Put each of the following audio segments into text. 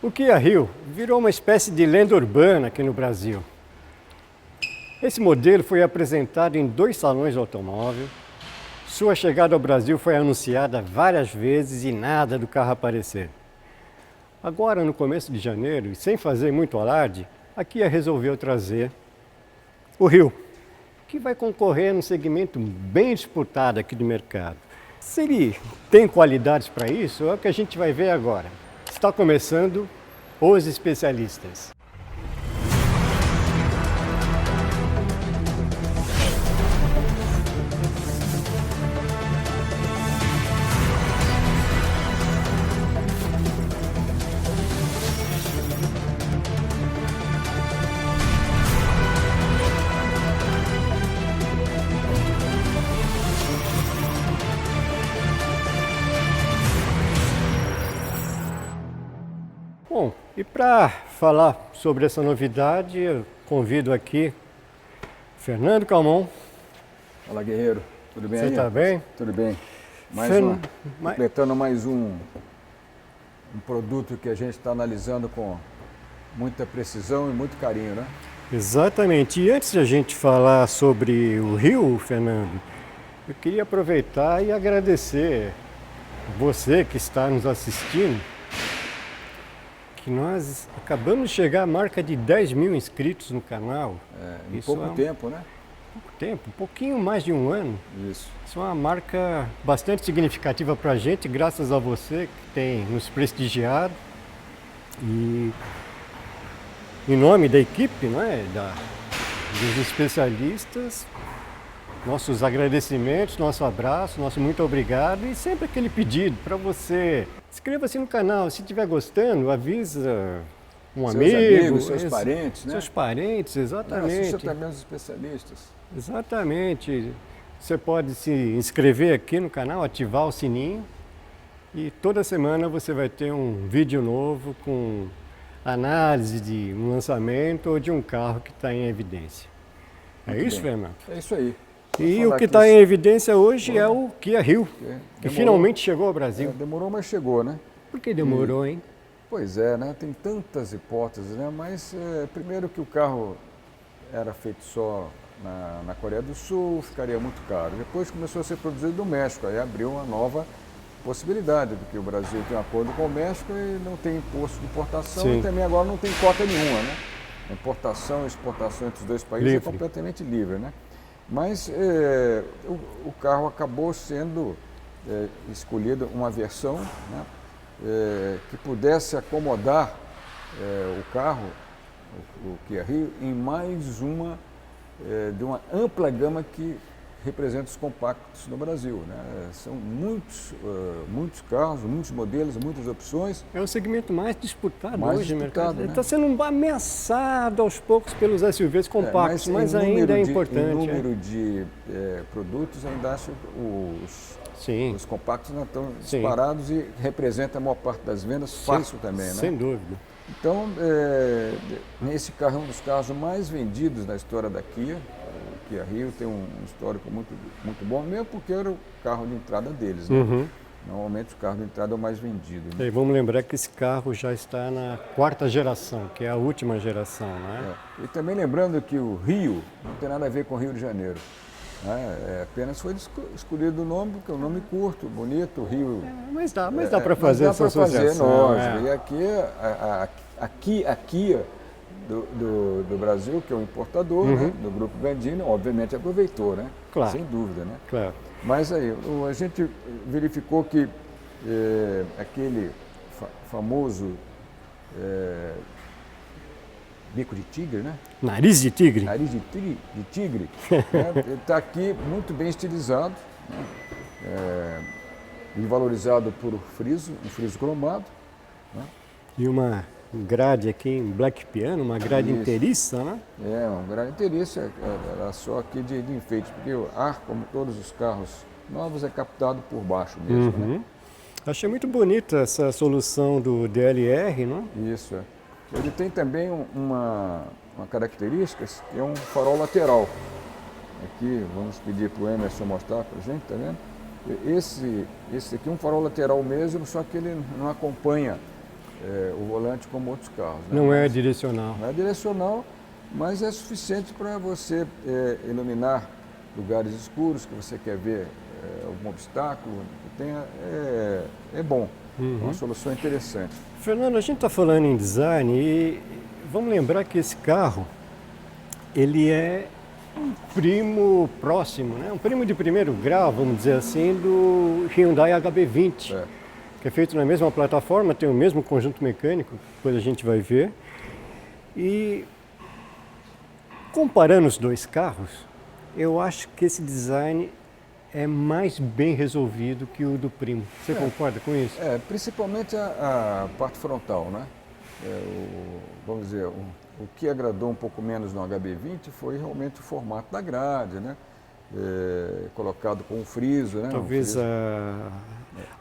O Kia Rio virou uma espécie de lenda urbana aqui no Brasil. Esse modelo foi apresentado em 2 salões de automóvel. Sua chegada ao Brasil foi anunciada várias vezes e nada do carro aparecer. Agora, no começo de janeiro, e sem fazer muito alarde, a Kia resolveu trazer o Rio, que vai concorrer num segmento bem disputado aqui do mercado. Se ele tem qualidades para isso, é o que a gente vai ver agora. Está começando os especialistas. Bom, e para falar sobre essa novidade, eu convido aqui Fernando Calmon. Fala, guerreiro. Tudo bem Você aí? está bem? Tudo bem. Completando mais um produto que a gente está analisando com muita precisão e muito carinho, né? Exatamente. E antes de a gente falar sobre o Rio, Fernando, eu queria aproveitar e agradecer você que está nos assistindo, que nós acabamos de chegar à marca de 10 mil inscritos no canal. Em pouco tempo, né? Pouco tempo, um pouquinho mais de um ano. Isso. Isso é uma marca bastante significativa para a gente, graças a você que tem nos prestigiado. E em nome da equipe, não é? Dos especialistas, nossos agradecimentos, nosso abraço, nosso muito obrigado e sempre aquele pedido para você. Inscreva-se no canal, se estiver gostando, avisa um Seus amigo. amigos, seus parentes, né? Seus parentes, exatamente. Assista também os especialistas. Exatamente. Você pode se inscrever aqui no canal, ativar o sininho e toda semana você vai ter um vídeo novo com análise de um lançamento ou de um carro que está em evidência. Muito isso, bem. Fernando? É isso aí. E o que está em evidência hoje é o Kia Rio, que Demorou. finalmente chegou ao Brasil. Demorou, mas chegou, né? Por que demorou, hein? Pois é, né? Tem tantas hipóteses, né? Mas primeiro que o carro era feito só na Coreia do Sul, ficaria muito caro. Depois começou a ser produzido no México, aí abriu uma nova possibilidade, porque o Brasil tem um acordo com o México e não tem imposto de importação. Sim. E também agora não tem cota nenhuma, né? A importação e exportação entre os dois países Livre. é completamente livre, né? Mas o carro acabou sendo escolhido uma versão, né, que pudesse acomodar o carro, o Kia Rio, em mais de uma ampla gama que representa os compactos no Brasil, né? São muitos carros, muitos modelos, muitas opções. É o segmento mais disputado Mais hoje no disputado, mercado. Ele né? está sendo ameaçado aos poucos pelos SUVs compactos, mas ainda é importante. Em número de produtos, ainda acho Sim, os compactos ainda estão Sim. disparados e representam a maior parte das vendas, fácil também, né? sem dúvida. Então, esse carro é um dos carros mais vendidos na história da Kia. O Kia Rio tem um histórico muito bom, mesmo porque era o carro de entrada deles, né? Uhum. Normalmente o carro de entrada é o mais vendido, né? E vamos lembrar que esse carro já está na 4ª geração, que é a última geração, né? E também lembrando que o Rio não tem nada a ver com o Rio de Janeiro, né? Apenas foi escolhido o nome, porque é um nome curto, bonito, Rio. Mas dá para fazer essa associação. Lógico. E aqui a Kia do Brasil, que é o importador, né, do Grupo Gandini, obviamente aproveitou, né? Claro. Sem dúvida, né? Claro. Mas aí, a gente verificou que aquele famoso bico de tigre, né? Nariz de tigre? Nariz de tigre, né? Está aqui muito bem estilizado, né? E valorizado por um friso cromado, né? E uma grade aqui em black piano, uma grade Isso. inteiriça, né? Um grande interesse, era só aqui de enfeite, porque o ar, como todos os carros novos, é captado por baixo mesmo, né? Achei muito bonita essa solução do DLR, não? Isso, Ele tem também uma característica, que é um farol lateral. Aqui, vamos pedir para o Emerson mostrar para a gente, tá vendo? Esse aqui é um farol lateral mesmo, só que ele não acompanha o volante como outros carros. Né? Não é direcional. Não é direcional, mas é suficiente para você iluminar lugares escuros que você quer ver algum obstáculo que tenha. É bom, é uma solução interessante. Fernando, a gente está falando em design e vamos lembrar que esse carro, ele é um primo próximo, né? Um primo de primeiro grau, vamos dizer assim, do Hyundai HB20, que é feito na mesma plataforma, tem o mesmo conjunto mecânico, depois a gente vai ver. E comparando os dois carros, eu acho que esse design é mais bem resolvido que o do primo. Você concorda com isso? Principalmente a parte frontal, né? Vamos dizer, o que agradou um pouco menos no HB20 foi realmente o formato da grade, né? Colocado com um friso, né? Talvez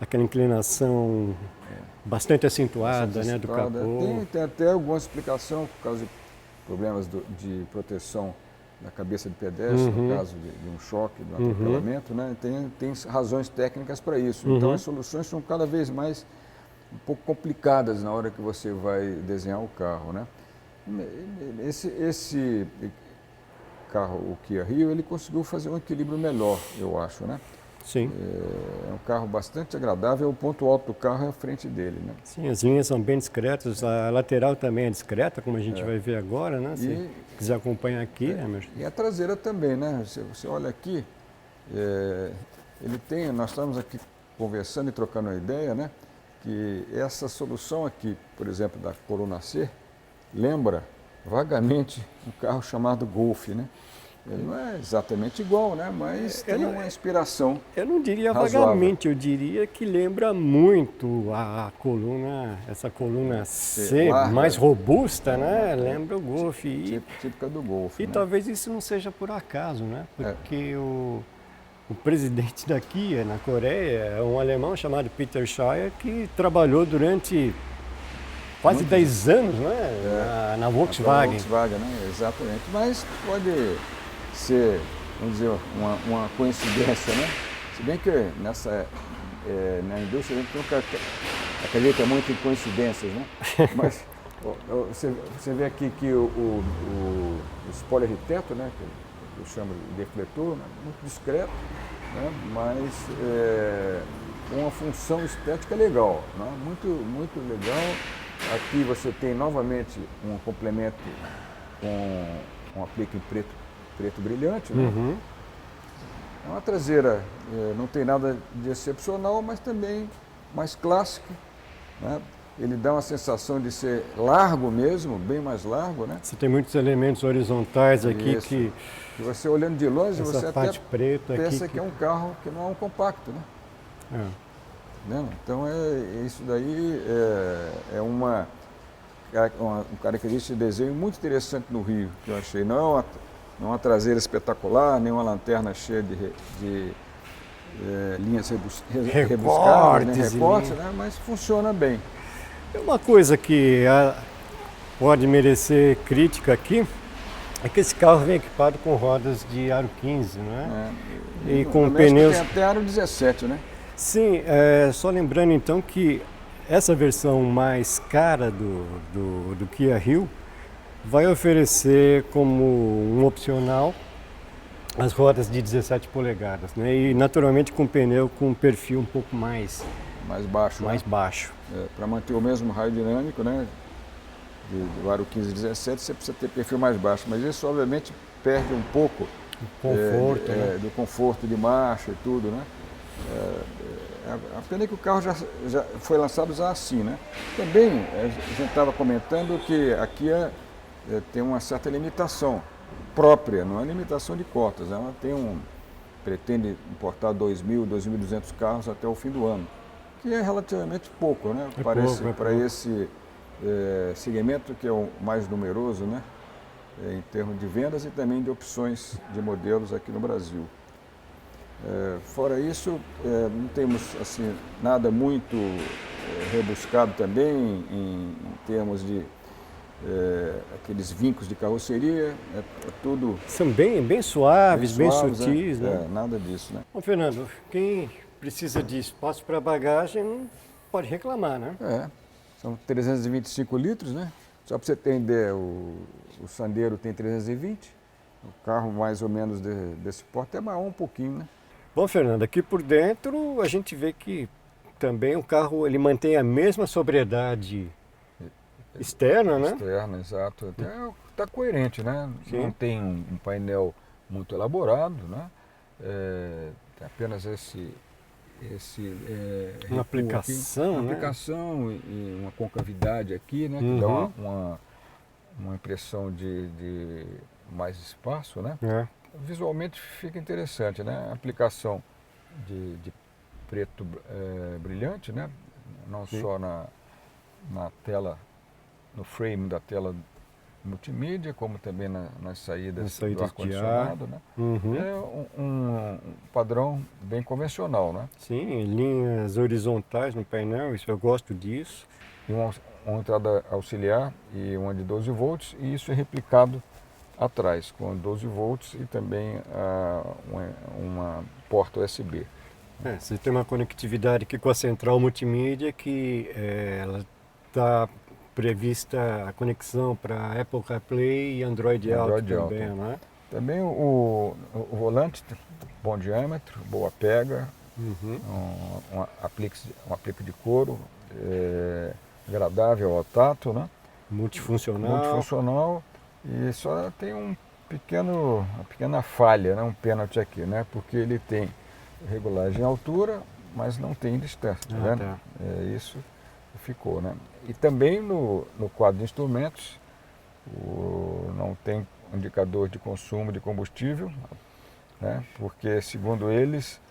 aquela inclinação bastante acentuada, né, do capô. Tem até alguma explicação por causa de problemas de proteção da cabeça de pedestre, no caso de um choque, de um atropelamento, né? Tem razões técnicas para isso. Então as soluções são cada vez mais um pouco complicadas na hora que você vai desenhar o carro, né? Esse carro, o Kia Rio, ele conseguiu fazer um equilíbrio melhor, eu acho, né? Sim. É um carro bastante agradável, o ponto alto do carro é a frente dele, né? Sim, as linhas são bem discretas, a lateral também é discreta, como a gente vai ver agora, né? Se quiser acompanhar aqui, Emerson. E a traseira também, né? Você olha aqui, ele tem, nós estamos aqui conversando e trocando uma ideia, né? Que essa solução aqui, por exemplo, da coluna C, lembra vagamente um carro chamado Golf, né? Ele não é exatamente igual, né? Mas tem uma inspiração. Eu não diria razoável. vagamente, eu diria que lembra muito essa coluna C, mais robusta, né? Lembra o Golf. Típica do Golf. E né? talvez isso não seja por acaso, né? Porque o presidente da Kia na Coreia é um alemão chamado Peter Shire que trabalhou durante quase 10 anos, né? Na Volkswagen. Volkswagen, né? Exatamente. Mas pode ser, vamos dizer, uma coincidência, né? Se bem que na indústria a gente nunca acredita muito em coincidências, né? Mas você vê aqui que o spoiler de teto, né? Que eu chamo de defletor, né? Muito discreto, né? Mas com uma função estética legal, né? Muito legal. Aqui você tem novamente um complemento com um aplique em preto brilhante. Né? É uma traseira, não tem nada de excepcional, mas também mais clássica. Né? Ele dá uma sensação de ser largo mesmo, bem mais largo. Né? Você tem muitos elementos horizontais aqui que... E você olhando de longe, essa você parte até preta pensa aqui que é um carro que não é um compacto. Né? Então, isso daí é uma característica de desenho muito interessante no Rio, que eu achei. Não é uma traseira espetacular, nem uma lanterna cheia de linhas rebuscadas, recortes, né? Mas funciona bem. Uma coisa que pode merecer crítica aqui é que esse carro vem equipado com rodas de aro 15, né? E com pneus... Tem até aro 17, né? Sim, só lembrando então que essa versão mais cara do Kia Rio vai oferecer como um opcional as rodas de 17 polegadas, né? E naturalmente com pneu com um perfil um pouco mais baixo. Baixo. Para manter o mesmo raio dinâmico, né? Do aro 15 e 17 você precisa ter perfil mais baixo, mas isso obviamente perde um pouco conforto, né? do conforto de marcha e tudo, né? A pena é que o carro já foi lançado já assim, né? Também a gente estava comentando que a Kia tem uma certa limitação própria, não é limitação de cotas. Ela pretende importar 2.000, 2.200 carros até o fim do ano, que é relativamente pouco, né? Parece para esse segmento que é o mais numeroso, né? Em termos de vendas e também de opções de modelos aqui no Brasil. Fora isso, não temos assim, nada muito rebuscado também em termos de aqueles vincos de carroceria, tudo... São bem suaves, bem sutis, né? Nada disso, né? Bom, Fernando, quem precisa de espaço para bagagem não pode reclamar, né? são 325 litros, né? Só para você ter ideia, o Sandero tem 320, o carro mais ou menos desse porte é maior um pouquinho, né? Bom, Fernando, aqui por dentro a gente vê que também o carro ele mantém a mesma sobriedade externa, né? Externa, exato. Até está coerente, né? Sim. Não tem um painel muito elaborado, né? Tem apenas esse Uma recuo aplicação, aqui, uma né? aplicação e uma concavidade aqui, né? Que dá uma impressão de mais espaço, né? É. Visualmente fica interessante, né? A aplicação de preto brilhante, né? Não Sim. só na tela, no frame da tela multimídia, como também nas saídas do de ar. ar-condicionado, né? Uhum. É um padrão bem convencional, né? Sim, linhas horizontais no painel, isso eu gosto disso. E uma entrada auxiliar e uma de 12 volts, e isso é replicado atrás, com 12 volts e também uma porta USB. Você tem uma conectividade aqui com a central multimídia que ela está prevista a conexão para Apple CarPlay e Android Auto também, né? Também o volante, bom diâmetro, boa pega, Uhum. um aplique de couro, agradável ao tato, né? Multifuncional. E só tem uma pequena falha, né? Um pênalti aqui, né? Porque ele tem regulagem em altura, mas não tem distância, tá vendo? Tá. Isso ficou, né? E também no quadro de instrumentos não tem indicador de consumo de combustível, né? Porque segundo eles,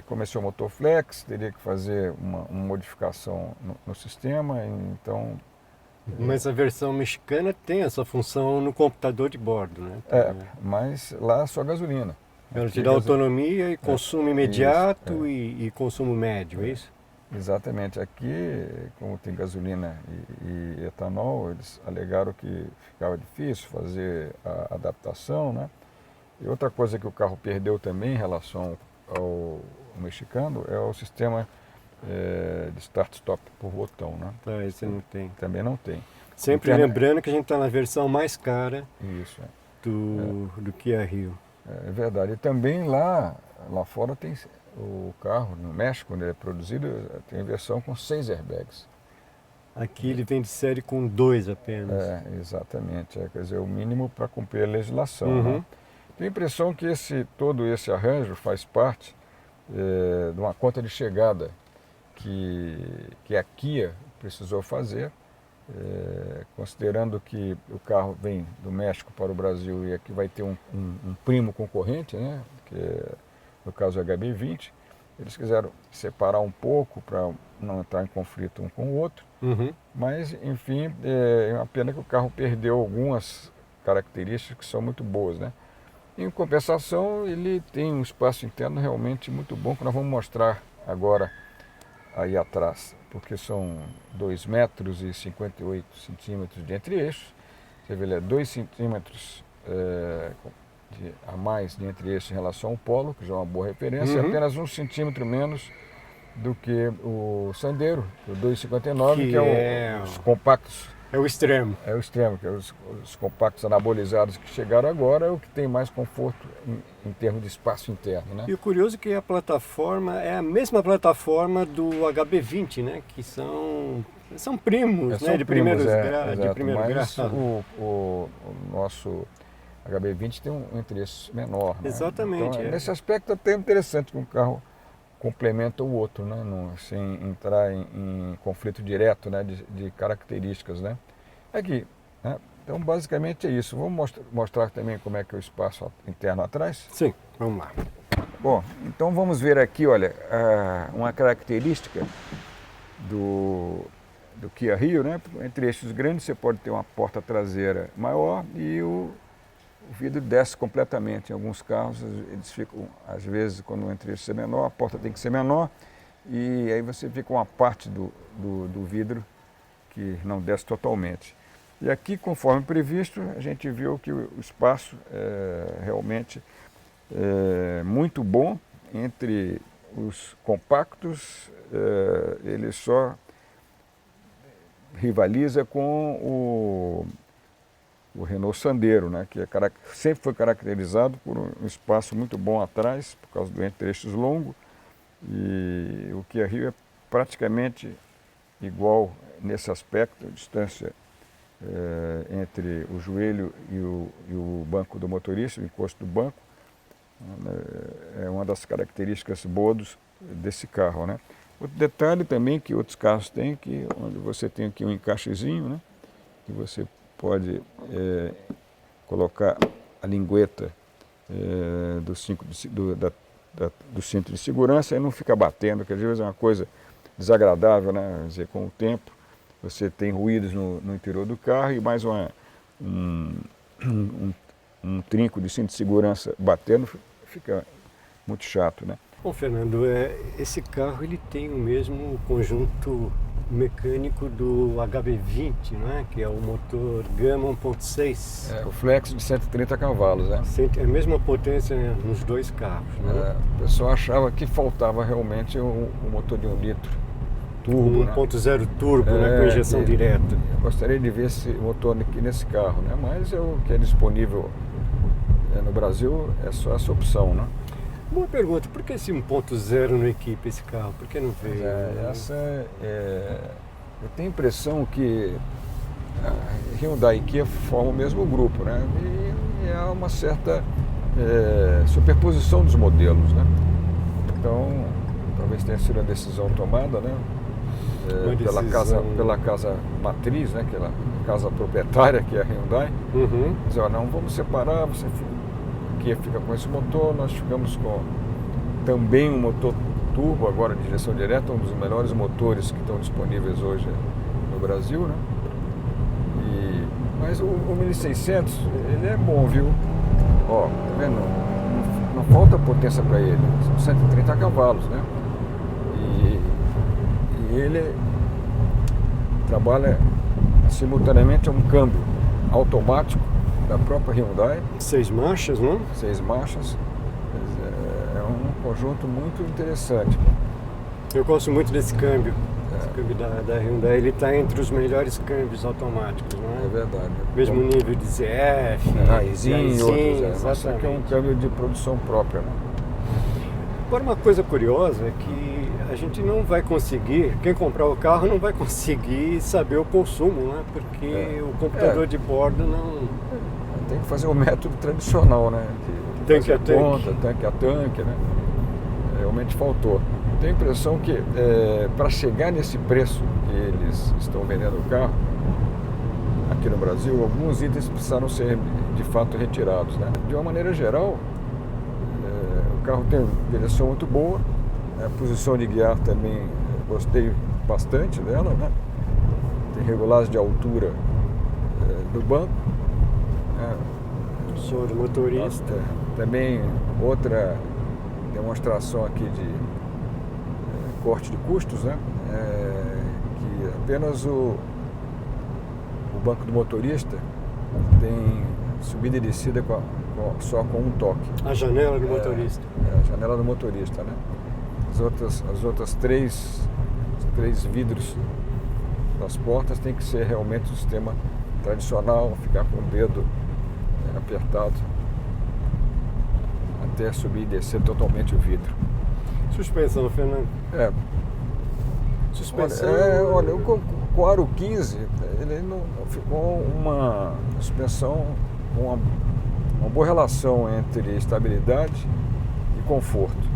como esse é o motor flex, teria que fazer uma modificação no sistema, então... Mas a versão mexicana tem essa função no computador de bordo, né? Mas lá é só gasolina. Ela te dá autonomia e consumo imediato e consumo médio, é isso? Exatamente. Aqui, como tem gasolina e etanol, eles alegaram que ficava difícil fazer a adaptação, né? E outra coisa que o carro perdeu também em relação ao mexicano é o sistema de start-stop por botão, né? Tá, esse não tem. Também não tem. Sempre lembrando que a gente está na versão mais cara Isso, do Kia Rio. É verdade. E também lá fora tem o carro, no México, quando ele é produzido, tem versão com 6 airbags. Aqui ele vem de série com 2 apenas. Exatamente. Quer dizer, o mínimo para cumprir a legislação. Né? Tenho a impressão que todo esse arranjo faz parte de uma conta de chegada que a Kia precisou fazer, considerando que o carro vem do México para o Brasil e aqui vai ter um primo concorrente, né, que no caso é o HB20, eles quiseram separar um pouco para não entrar em conflito um com o outro, mas enfim, é uma pena que o carro perdeu algumas características que são muito boas, né? Em compensação, ele tem um espaço interno realmente muito bom, que nós vamos mostrar agora aí atrás, porque são 2,58 metros de entre-eixos. Você vê, ele é 2 centímetros a mais de entre-eixos em relação ao Polo, que já é uma boa referência, e apenas 1 centímetro menos do que o Sandero, o 2,59, que é os compactos. É o extremo. É o extremo, que é os compactos anabolizados que chegaram agora, é o que tem mais conforto em termos de espaço interno, né? E o curioso é que a plataforma é a mesma plataforma do HB20, né? Que são primos, né? De primeiro grau. O nosso HB20 tem um interesse menor, né? Exatamente. Então, nesse aspecto é até interessante que um carro complementa o outro, né? Sem entrar em conflito direto, né? de características, né? Aqui, né? Então basicamente é isso. Vamos mostrar também como é que é o espaço interno atrás? Sim, vamos lá. Bom, então vamos ver aqui, olha, uma característica do Kia Rio, né? Entre eixos grandes você pode ter uma porta traseira maior e o vidro desce completamente. Em alguns carros eles ficam, às vezes, quando o entre-eixo é menor, a porta tem que ser menor e aí você fica uma parte do vidro que não desce totalmente. E aqui, conforme previsto, a gente viu que o espaço realmente muito bom entre os compactos, ele só rivaliza com o Renault Sandero, né, que sempre foi caracterizado por um espaço muito bom atrás, por causa do entre-eixos longo, e o Kia Rio é praticamente igual nesse aspecto, a distância entre o joelho e o banco do motorista, o encosto do banco, é uma das características boas desse carro, né. Outro detalhe também que outros carros têm, que onde você tem aqui um encaixezinho, né, que você pode colocar a lingueta do cinto de segurança e não fica batendo, que às vezes é uma coisa desagradável, né? Quer dizer, com o tempo você tem ruídos no interior do carro e mais um trinco de cinto de segurança batendo fica muito chato, né? Bom, Fernando, esse carro ele tem o mesmo conjunto mecânico do HB20, né? Que é o motor Gama 1.6. O flex de 130 cavalos, né? É a mesma potência nos dois carros, né? O pessoal achava que faltava realmente o motor de 1 litro turbo, 1.0 turbo, né? Com injeção direta. Eu gostaria de ver esse motor aqui nesse carro, né? Mas o que é disponível no Brasil é só essa opção, né? Boa pergunta, por que esse 1.0 não equipa esse carro? Por que não veio? Eu tenho a impressão que a Hyundai e Kia formam o mesmo grupo, né? E há uma certa superposição dos modelos, né? Então, talvez tenha sido a decisão tomada, né? Pela casa matriz, né? Aquela casa proprietária que é a Hyundai. Uhum. Dizer, não, vamos separar, Kia fica com esse motor, nós ficamos com também um motor turbo agora de injeção direta, um dos melhores motores que estão disponíveis hoje no Brasil, né? Mas o 1600, ele é bom, viu? Ó, tá vendo? Não falta potência para ele, são 130 cavalos, né? E ele trabalha simultaneamente um câmbio automático da própria Hyundai. 6 marchas, não? 6 marchas. É um conjunto muito interessante. Eu gosto muito desse câmbio. Esse câmbio da Hyundai, ele está entre os melhores câmbios automáticos, não é? É verdade. Mesmo nível de ZF, Aisin e outros. Exatamente. Que é um câmbio de produção própria, né? Agora, uma coisa curiosa é que a gente não vai conseguir, quem comprar o carro não vai conseguir saber o consumo, né? Porque o computador de bordo não... Tem que fazer o método tradicional, né? Tanque a tanque. Conta, tanque a tanque, né? Realmente faltou. Tenho a impressão que para chegar nesse preço que eles estão vendendo o carro aqui no Brasil, alguns itens precisaram ser de fato retirados, né? De uma maneira geral, o carro tem direção muito boa, a posição de guiar também gostei bastante dela, né? Tem regulagem de altura do banco. Sou do motorista. Também outra demonstração aqui de corte de custos, né? Que apenas o banco do motorista tem subida e descida só com um toque. A janela do motorista. A janela do motorista, né? As outras três vidros das portas tem que ser realmente o sistema tradicional, ficar com o dedo apertado até subir e descer totalmente o vidro. Suspensão, Fernando. Suspensão. Olha, o Aro 15, ele não ficou uma suspensão com uma boa relação entre estabilidade e conforto.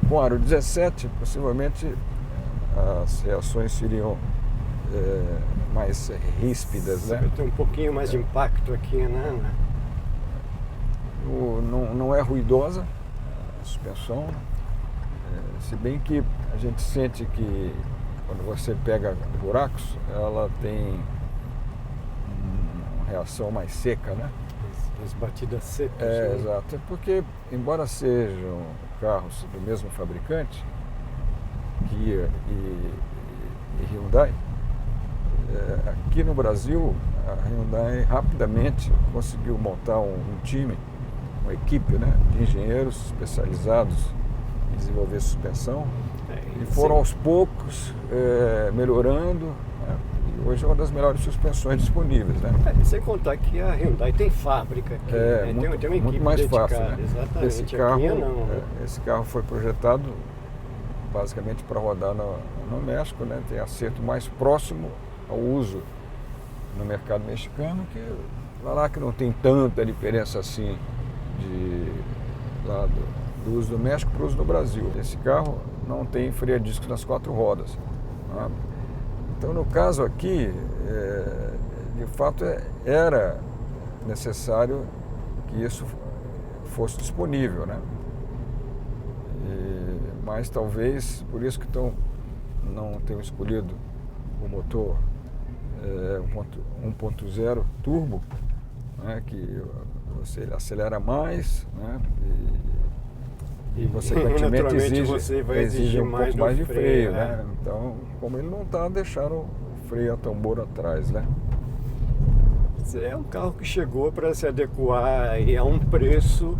Com o Aro 17, possivelmente as reações seriam mais ríspidas, né? Vai ter um pouquinho mais de impacto aqui, né? Não é ruidosa a suspensão, se bem que a gente sente que quando você pega buracos, ela tem uma reação mais seca, né? As batidas secas. Exato, porque embora sejam carros do mesmo fabricante, Kia e Hyundai, aqui no Brasil a Hyundai rapidamente conseguiu montar um time, uma equipe, né, de engenheiros especializados em desenvolver suspensão. E foram aos poucos melhorando, né? E hoje é uma das melhores suspensões disponíveis, né? Sem contar que a Hyundai tem fábrica aqui, né? Tem uma equipe muito mais dedicada, fácil, né? exatamente. Esse carro, não, né? esse carro foi projetado basicamente para rodar no México, né? Tem acerto mais próximo ao uso no mercado mexicano, que lá que não tem tanta diferença assim lá do uso do México para o uso no Brasil. Esse carro não tem freio a disco nas 4 rodas, né? Então, no caso aqui, de fato era necessário que isso fosse disponível, né? Mas talvez por isso que não tenham escolhido o motor 1.0 turbo, né, que você acelera mais, né, e consequentemente exige um pouco mais de freio, né? Então, como ele não está, deixaram o freio a tambor atrás, né? É um carro que chegou para se adequar a um preço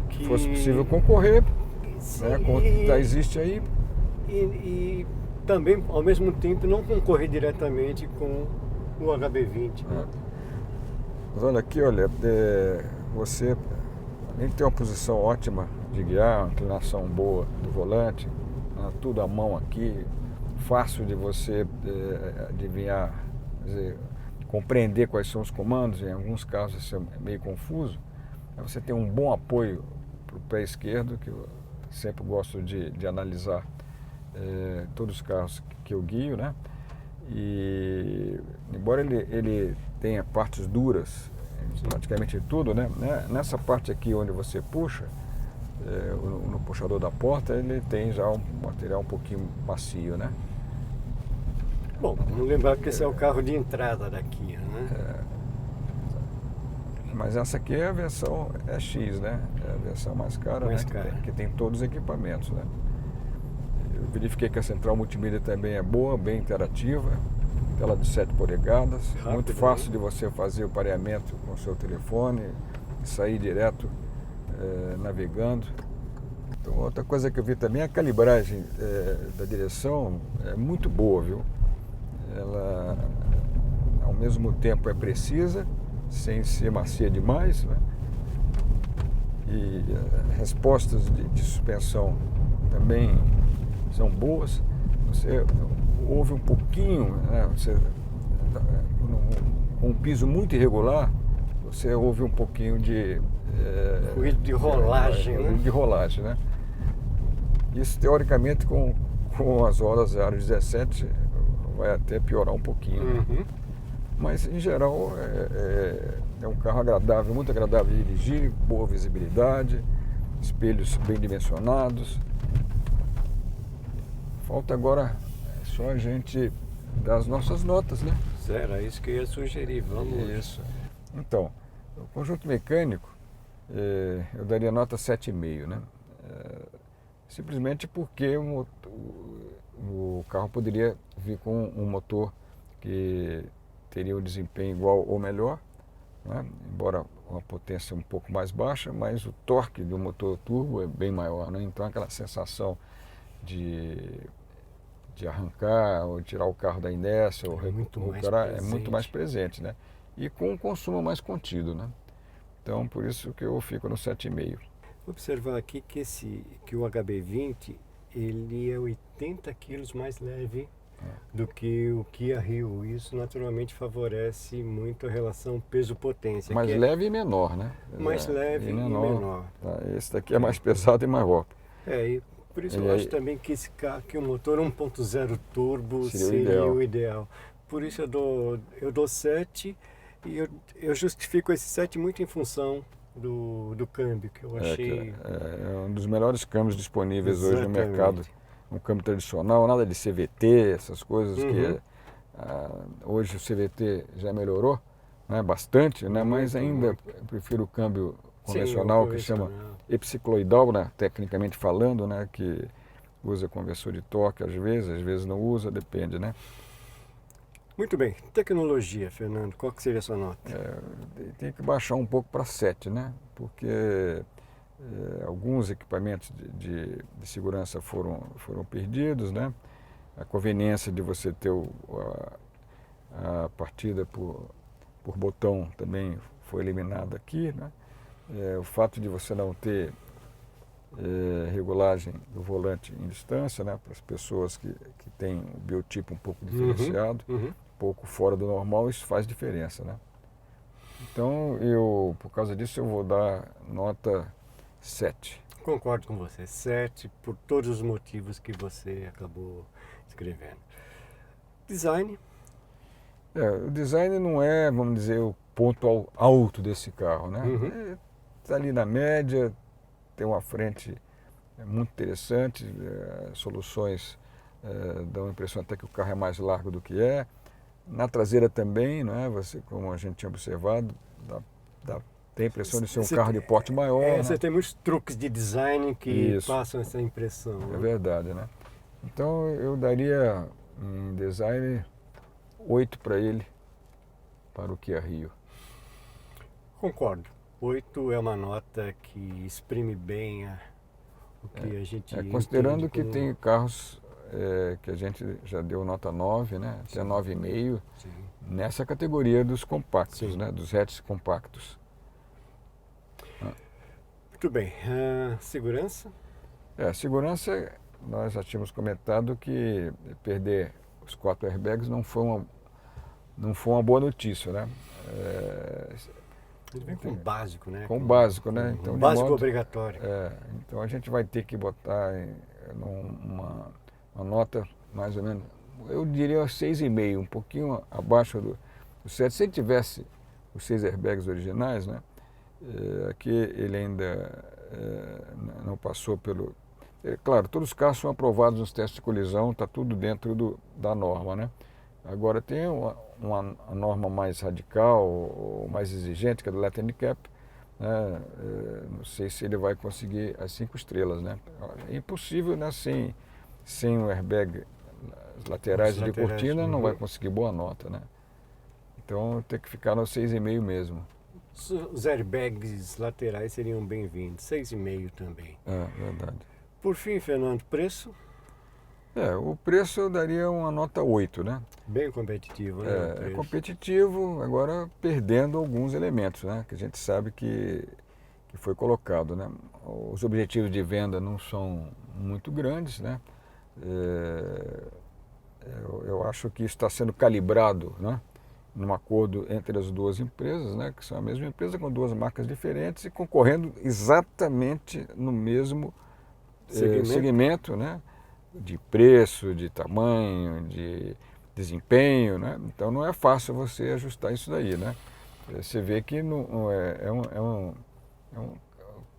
que fosse possível concorrer, sim, né, com o que já existe aí. E também, ao mesmo tempo, não concorrer diretamente com o HB20. Né? Mas olha aqui, olha, você além de ter uma posição ótima de guiar, uma inclinação boa do volante, né, tudo à mão aqui, fácil de você adivinhar, quer dizer, compreender quais são os comandos, em alguns casos isso é meio confuso. Você tem um bom apoio para o pé esquerdo, que eu sempre gosto de analisar todos os carros que eu guio, né? E embora ele tenha partes duras, praticamente tudo, né? Nessa parte aqui onde você puxa, no puxador da porta, ele tem já um material um pouquinho macio, né? Bom, vamos lembrar que esse é o carro de entrada daqui, né? Mas essa aqui é a versão X, né? É a versão mais cara, Mais né? cara. Que tem todos os equipamentos, né? Eu verifiquei que a central multimídia também é boa, bem interativa, tela de 7 polegadas, Rápido, muito fácil, né? de você fazer o pareamento com o seu telefone, sair direto navegando. Então, outra coisa que eu vi também é a calibragem da direção é muito boa, viu? Ela, ao mesmo tempo, é precisa, sem ser macia demais, né? E respostas de suspensão também são boas. Você ouve um pouquinho, né? Com um piso muito irregular, você ouve um pouquinho de ruído de rolagem, né? Ruído de rolagem, né? Isso, teoricamente, com as rodas aro 17 vai até piorar um pouquinho, né? Uhum. Mas, em geral, é um carro agradável, muito agradável de dirigir, boa visibilidade, espelhos bem dimensionados. Falta agora só a gente dar as nossas notas, né? Era isso que eu ia sugerir, vamos. Isso. Então, o conjunto mecânico, eu daria nota 7,5, né? Simplesmente porque o carro poderia vir com um motor que teria um desempenho igual ou melhor, né? Embora uma potência um pouco mais baixa, mas o torque do motor turbo é bem maior, né? Então aquela sensação de arrancar ou tirar o carro da inércia ou recuperar é muito mais presente, né? E com um consumo mais contido, né? Então por isso que eu fico no 7,5. Vou observar aqui que o HB20 ele é 80 quilos mais leve do que o Kia Rio. Isso naturalmente favorece muito a relação peso-potência. Mais leve e menor, né? Mais leve e menor. Tá? Esse daqui é mais pesado e maior. E por isso eu acho também que que o motor 1.0 turbo seria o ideal. Por isso eu dou 7 e eu justifico esse 7 muito em função do câmbio, que eu achei... É um dos melhores câmbios disponíveis hoje no mercado. Um câmbio tradicional, nada de CVT, essas coisas que hoje o CVT já melhorou, né, bastante, né, mas ainda eu prefiro o câmbio convencional, que chama epicicloidal, né, tecnicamente falando, né, que usa conversor de torque às vezes não usa, depende, né? Muito bem. Tecnologia, Fernando, qual que seria a sua nota? Tem que baixar um pouco para 7, né? Porque alguns equipamentos de segurança foram perdidos, né? A conveniência de você ter a partida por botão também foi eliminada aqui, né? O fato de você não ter regulagem do volante em distância, né? Para as pessoas que têm o biotipo um pouco diferenciado, um pouco fora do normal, isso faz diferença, né? Então, por causa disso, eu vou dar nota 7. Concordo com você, 7, por todos os motivos que você acabou escrevendo. Design? O design não é, vamos dizer, o ponto alto desse carro, né? Está ali na média, tem uma frente muito interessante, soluções dão a impressão até que o carro é mais largo do que é. Na traseira também, né? Você, como a gente tinha observado, tem a impressão de ser um carro de porte maior. Né? Você tem muitos truques de design que passam essa impressão. É verdade, né? Então eu daria em design 8 para ele, para o Kia Rio. Concordo. 8 é uma nota que exprime bem o que a gente considerando que tem carros que a gente já deu nota 9, né? Até 9,5 nessa categoria dos compactos, né? Dos hatches compactos. Muito bem. Segurança? Segurança, nós já tínhamos comentado que perder os 4 airbags não foi uma boa notícia, né? Ele vem com o básico, né? Com o básico, né? Então, básico obrigatório. Então a gente vai ter que botar uma nota mais ou menos, eu diria 6,5, um pouquinho abaixo do 7. Se ele tivesse os 6 airbags originais, né? Aqui ele ainda não passou pelo... Claro, todos os carros são aprovados nos testes de colisão, está tudo dentro da norma, né? Agora tem uma norma mais radical, ou mais exigente, que é do Latin Handicap, né? Não sei se ele vai conseguir as 5 estrelas, né? É impossível, né? Sem o airbag laterais de cortina, não vai conseguir boa nota, né? Então tem que ficar no 6,5 mesmo. Os airbags laterais seriam bem-vindos, 6,5 também. Verdade. Por fim, Fernando, preço? O preço eu daria uma nota 8, né? Bem competitivo, né? É competitivo, agora perdendo alguns elementos, né? Que a gente sabe que foi colocado, né? Os objetivos de venda não são muito grandes, né? Eu acho que isso está sendo calibrado, né? Num acordo entre as duas empresas, né? Que são a mesma empresa com 2 marcas diferentes e concorrendo exatamente no mesmo segmento, né? De preço, de tamanho, de desempenho, né? Então não é fácil você ajustar isso daí, né? Você vê que não é um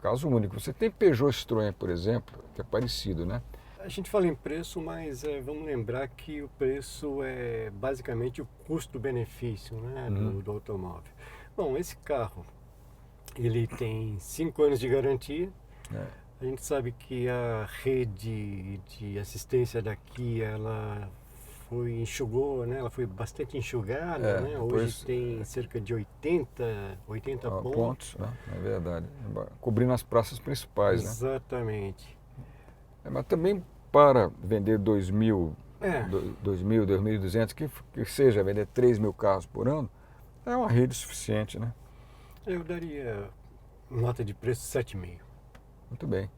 caso único. Você tem Peugeot Citroën, por exemplo, que é parecido, né? A gente fala em preço, mas vamos lembrar que o preço é basicamente o custo-benefício, né, do automóvel. Bom, esse carro, ele tem 5 anos de garantia. A gente sabe que a rede de assistência daqui, ela enxugou, né? Ela foi bastante enxugada, né? Hoje tem cerca de 80 pontos. Né? É verdade. Cobrindo as praças principais, né? Exatamente. Mas também para vender 2.000, 2.200, que seja vender 3.000 carros por ano, é uma rede suficiente, né? Eu daria nota de preço 7,5. Muito bem.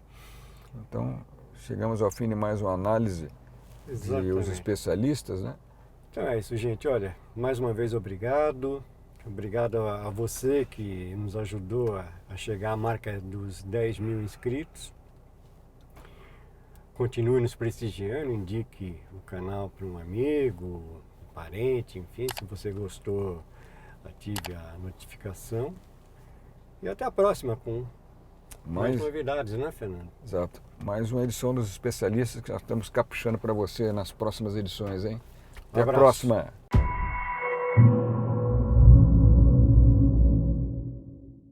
Então, chegamos ao fim de mais uma análise dos especialistas, né? Então é isso, gente. Olha, mais uma vez obrigado. Obrigado a você que nos ajudou a chegar à marca dos 10.000 inscritos. Continue nos prestigiando, indique o canal para um amigo, um parente, enfim, se você gostou, ative a notificação. E até a próxima com mais novidades, né, Fernando? Exato. Mais uma edição dos especialistas que nós estamos caprichando para você nas próximas edições, hein? Até a próxima!